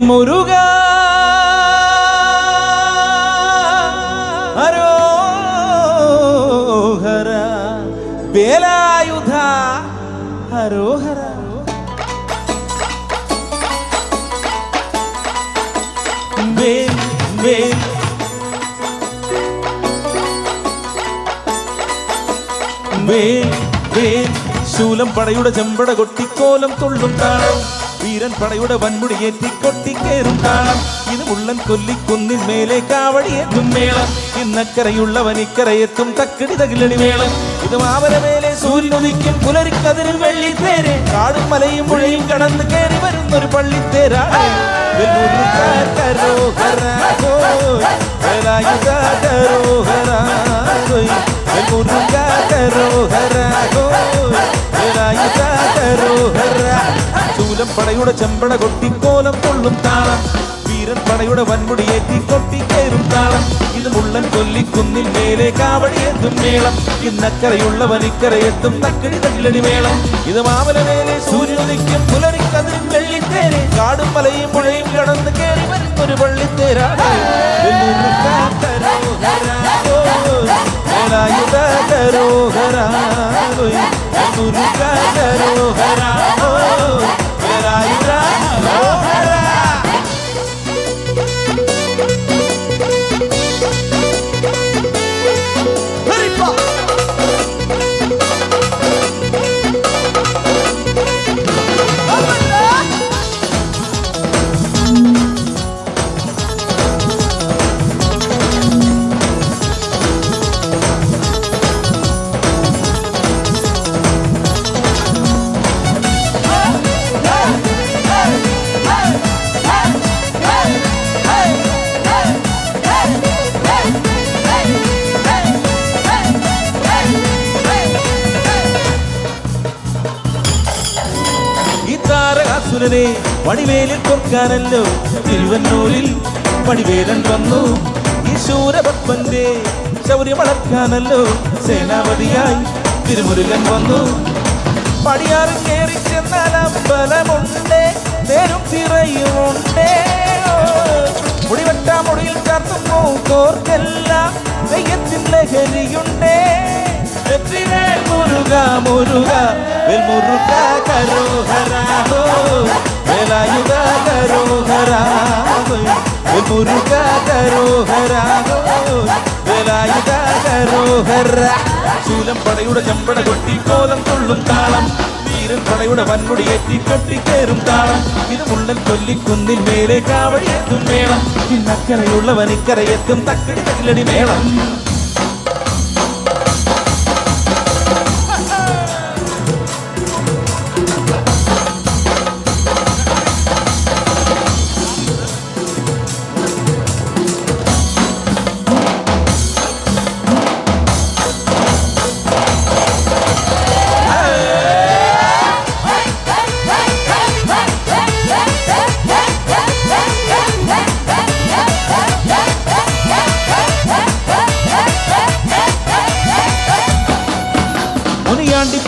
മുരുകാ ഹരോഹര വേലായുധ ഹരോഹര. വേൽ വേൽ വേൽ വേൽ ശൂലം പടയുടെ ചെമ്പട കൊട്ടിക്കോലം തുള്ളും താളം. വീരൻ പടയുടെ വൻമുടിയേറ്റി കൊട്ടിക്കേറും താളം. ഇത് മുള്ളൻ കൊല്ലിക്കുന്നിൻ മേലെ കാവടിയേറ്റും മേളം. ഇന്നക്കരയുള്ളവൻ ഇക്കരയെത്തും തക്കടി തകിലടി മേളം. ഇത് മാവരമേലെ സൂര്യനുദിക്കും പുലരിക്കതിരിൽ വെള്ളിത്തേരെ. കാടും മലയും പുഴയും കടന്ന് കയറി വരുന്നൊരു പള്ളിത്തേരാണ്. ശൂലം പടയുടെ ചെമ്പട കൊട്ടിക്കോലം തുള്ളും താളം. വീരൻ പടയുടെ വൻമുടിയേറ്റി കൊട്ടിക്കേറും താളം. ഇത് മുള്ളൻ കൊല്ലിക്കുന്നിൽ മേലെ കാവടിയെത്തും മേളം. ഇന്നക്കരയുള്ളവൻ ഇക്കരയെത്തും തക്കടി തകിലടി മേളം. ഇത് മാമലമേലെ സൂര്യനുദിക്കും പുലരിക്കതിരിൽ വെള്ളിത്തേരെ. കാടും മലയും പുഴയും കടന്ന് കയറി വരുന്നൊരു പള്ളിത്തേരാണ്. വടിവേലിൽ കൊർക്കാനല്ലോ തിരുവന്നൂരിൽ വടിവേലൻ വന്നു. ഈ ശൂരപത്മന്റെ ശൗര്യം വളർക്കാനല്ലോ സേനാപതിയായി തിരുമുരുകൻ വന്നു. പടിയാറ് കയറി ചെന്നാൽ അമ്പലമുണ്ടേ, നേരും ചിറയുമുണ്ടേ. മുടിവെട്ടാ മുടിയിൽ ചാർത്തുന്നു കോർക്കെല്ലാം നെയ്യത്തിൻ ലഹരിയുണ്ടേ. വെற்றிവേൽ മുരുക മുരുക വേൽ മുരുക കരോഹരാഹോ വേലായുധ കരോഹരാഹോ വേൽ മുരുക കരോഹരാഹോ വേലായുധ കരോഹര. ശൂലം പടയുടെ ചെമ്പട കൊട്ടിക്കോലം തുള്ളും താളം. വീരൻ പടയുടെ വൻമുടിയേറ്റി കൊട്ടിക്കേറും താളം. ഇത് മുള്ളൻ കൊല്ലിക്കുന്നിൽ മേലെ കാവടിയെത്തും മേളം. ഇന്നക്കരയുള്ളവൻ ഇക്കരയെത്തും തക്കടി തകിലടി മേളം.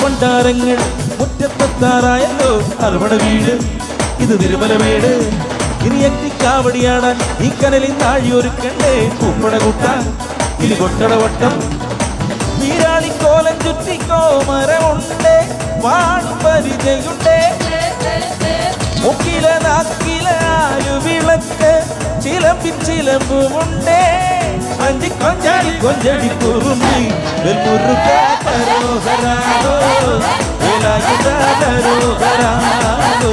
കൊണ്ടാരങ്ങൾ മുറ്റത്തെത്താറായല്ലോ അറുപട വീട്. ഇത് തിരുമല വീട്. ഇനി എത്തിക്കാവടിയാടാൻ ഈ കനലിൽ താഴിയൊരുക്കണ്ടേ. പൂപ്പട കൂട്ടാൻ ഇനി കൊട്ടടവട്ടം. വീരാളിക്കോലം ചുറ്റിക്കോ മരമുണ്ടേ, വാഴും പരിചയുണ്ടേ. മുക്കില നാക്കില ആയുവിളക്ക് ചിലമ്പിൻ ചിലമ്പുമുണ്ടേ. അഞ്ചി കൊഞ്ചാടി കൊഞ്ചടി കുറുമ്പി വേൽ മുരുക കരോഹരാഹോ വേലായുധ കരോഹരാഹോ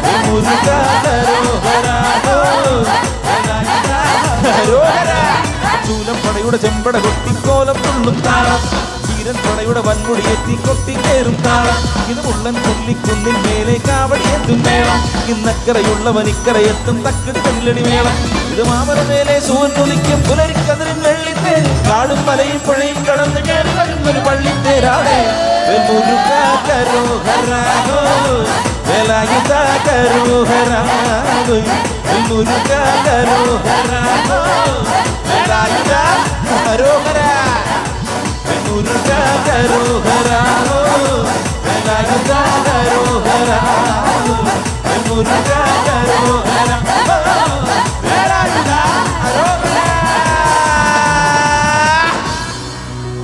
വേൽ മുരുക കരോഹരാഹോ വേലായുധ കരോഹര. ശൂലം പടയുടെ ചെമ്പട കൊട്ടിക്കോലം തുള്ളും താളം. വീരൻ പടയുടെ വൻമുടിയേറ്റി കൊട്ടിക്കേറും താളം. ഇത് മുള്ളൻ കൊല്ലിക്കുന്നിൽ മേലെ കാവടിയെത്തും മേളം. ഇന്നക്കരയുള്ളവൻ ഇക്കരയെത്തും തക്കടി തകിലടി മേളം. ഇത് മാമലമേലെ സൂര്യനുദിക്കും പുലരിക്കതിരിൽ വെള്ളിത്തേര്. കാടും മലയും പുഴയും കടന്ന് കയറി വരുന്നൊരു പള്ളിത്തേരാണ്. വേൽ മുരുക കരോഹരാഹോ വേലായുധ കരോഹരാഹോ വേൽ മുരുക കരോഹരാഹോ വേലായുധ കരോഹര. വേൽ മുരുക കരോഹരാഹോ വേലായുധ കരോഹരാഹോ വേൽ മുരുക കരോഹര.